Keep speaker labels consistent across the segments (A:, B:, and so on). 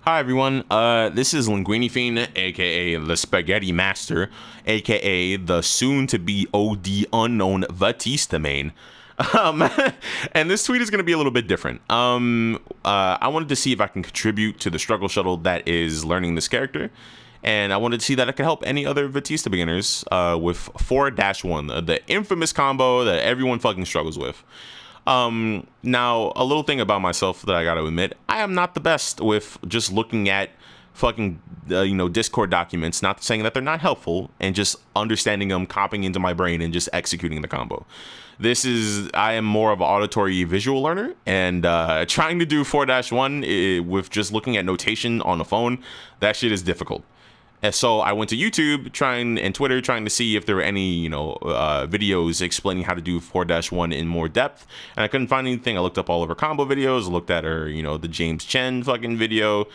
A: Hi everyone, this is Linguini Fiend, aka the Spaghetti Master, aka the soon-to-be OD unknown Vatista main. And this tweet is going to be a little bit different. I wanted to see if I can contribute to the struggle shuttle that is learning this character, and I wanted to see that I could help any other Vatista beginners with 4-1, the infamous combo that everyone fucking struggles with. Now, a little thing about myself that I gotta admit, I am not the best with just looking at fucking, Discord documents, not saying that they're not helpful, and just understanding them, copying into my brain, and just executing the combo. I am more of an auditory visual learner, and trying to do 4-1 with just looking at notation on the phone, that shit is difficult. And so I went to YouTube and Twitter trying to see if there were any, videos explaining how to do 4-1 in more depth. And I couldn't find anything. I looked up all of her combo videos, looked at her, the James Chen fucking video,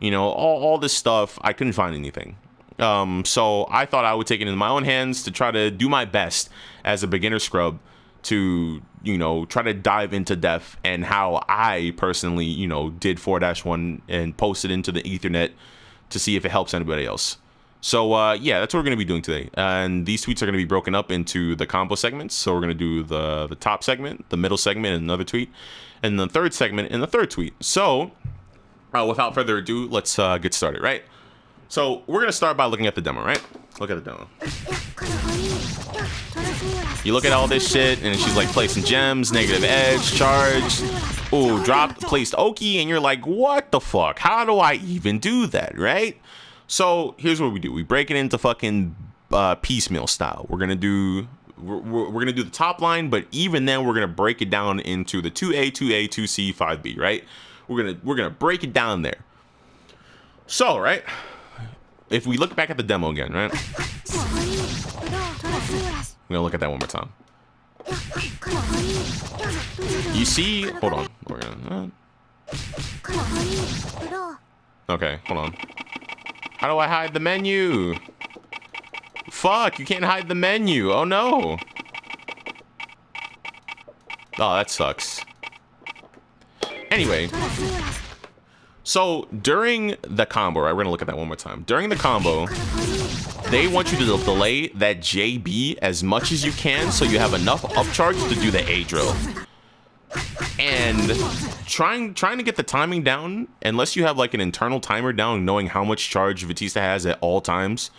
A: all this stuff. I couldn't find anything. So I thought I would take it into my own hands to try to do my best as a beginner scrub to, try to dive into depth and how I personally, did 4-1 and posted into the Ethernet to see if it helps anybody else. So yeah, that's what we're going to be doing today. And these tweets are going to be broken up into the combo segments. So we're going to do the top segment, the middle segment in another tweet, and the third segment in the third tweet. So without further ado, let's get started, right? So we're going to start by looking at the demo, right? Look at the demo. You look at all this shit, and she's like placing gems, negative edge, charge. Oh, dropped, placed Oki, and you're like, what the fuck? How do I even do that, right? So here's what we do. We break it into fucking piecemeal style. We're gonna do the top line, but even then we're gonna break it down into the 2A, 2A, 2C, 5B, right? We're gonna break it down there. So, right? If we look back at the demo again, right? We're gonna look at that one more time. You see, hold on. We're gonna, okay, hold on. How do I hide the menu? Fuck, you can't hide the menu. Oh no. Oh, that sucks. Anyway. So during the combo, right? We're gonna look at that one more time. During the combo, they want you to delay that JB as much as you can so you have enough upcharge to do the A drill. And trying to get the timing down, unless you have like an internal timer down, knowing how much charge Vatista has at all times,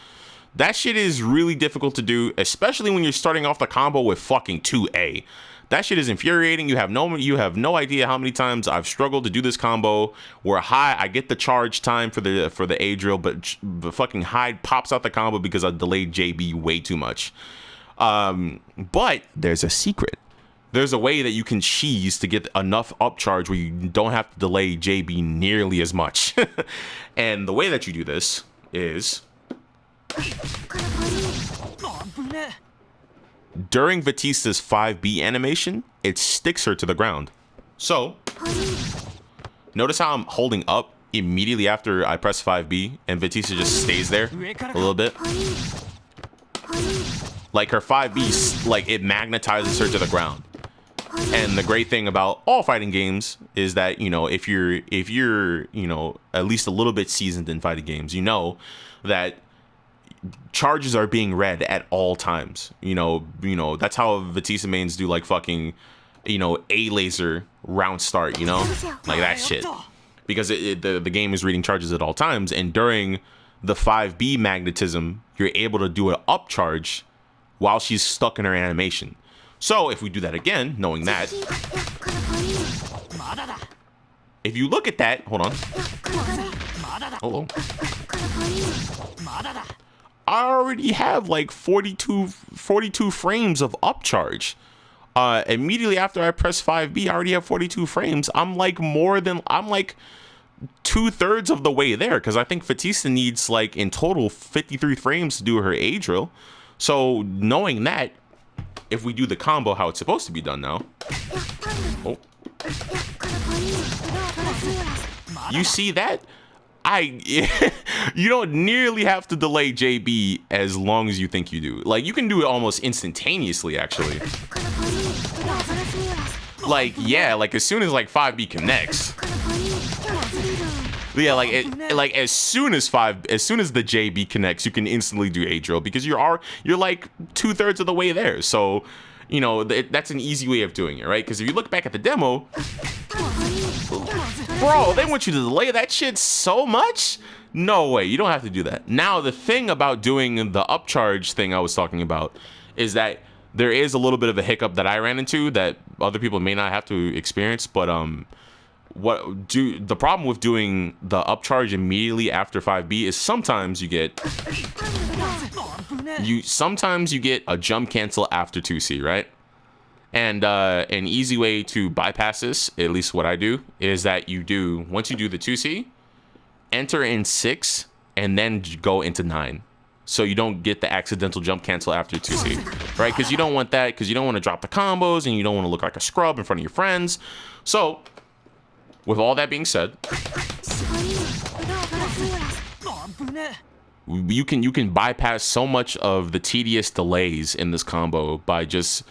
A: that shit is really difficult to do, especially when you're starting off the combo with fucking 2A. That shit is infuriating. You have no idea how many times I've struggled to do this combo where I get the charge time for the A drill, but the fucking Hyde pops out the combo because I delayed JB way too much. But there's a secret. There's a way that you can cheese to get enough upcharge where you don't have to delay JB nearly as much. And the way that you do this is during Vatista's 5B animation, it sticks her to the ground. So notice how I'm holding up immediately after I press 5B and Vatista just stays there a little bit. Like her 5B, like it magnetizes her to the ground. And the great thing about all fighting games is that, if you're at least a little bit seasoned in fighting games, that charges are being read at all times. That's how Vatista mains do like fucking, A laser round start, like that shit. Because the game is reading charges at all times, and during the 5B magnetism, you're able to do an upcharge while she's stuck in her animation. So if we do that again, knowing that, if you look at that, hold on. Hello. I already have like 42 frames of upcharge. Immediately after I press 5B, I already have 42 frames. I'm like 2/3 of the way there, because I think Vatista needs like in total 53 frames to do her A drill. So knowing that, if we do the combo how it's supposed to be done now. Oh. You see that? You don't nearly have to delay JB as long as you think you do. Like, you can do it almost instantaneously, actually. Like, yeah, like as soon as like 5B connects. Yeah, like as soon as the JB connects, you can instantly do A drill because you're like 2/3 of the way there. So, you know, that's an easy way of doing it, right? Because if you look back at the demo, bro, they want you to delay that shit so much. No way, you don't have to do that. Now, the thing about doing the upcharge thing I was talking about is that there is a little bit of a hiccup that I ran into that other people may not have to experience, but the problem with doing the upcharge immediately after 5B is sometimes you get a jump cancel after 2C, right? And an easy way to bypass this, at least what I do, is that once you do the 2C, enter in 6 and then go into 9. So you don't get the accidental jump cancel after 2C, right? Because you don't want that, because you don't want to drop the combos and you don't want to look like a scrub in front of your friends. So, with all that being said, you can bypass so much of the tedious delays in this combo by just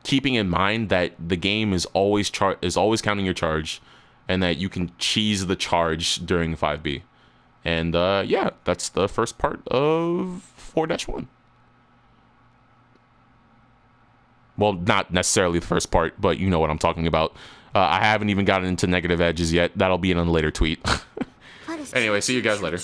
A: keeping in mind that the game is always counting your charge, and that you can cheese the charge during 5B. And yeah, that's the first part of 4-1. Well, not necessarily the first part, but you know what I'm talking about. I haven't even gotten into negative edges yet. That'll be in a later tweet. Anyway, see you guys later.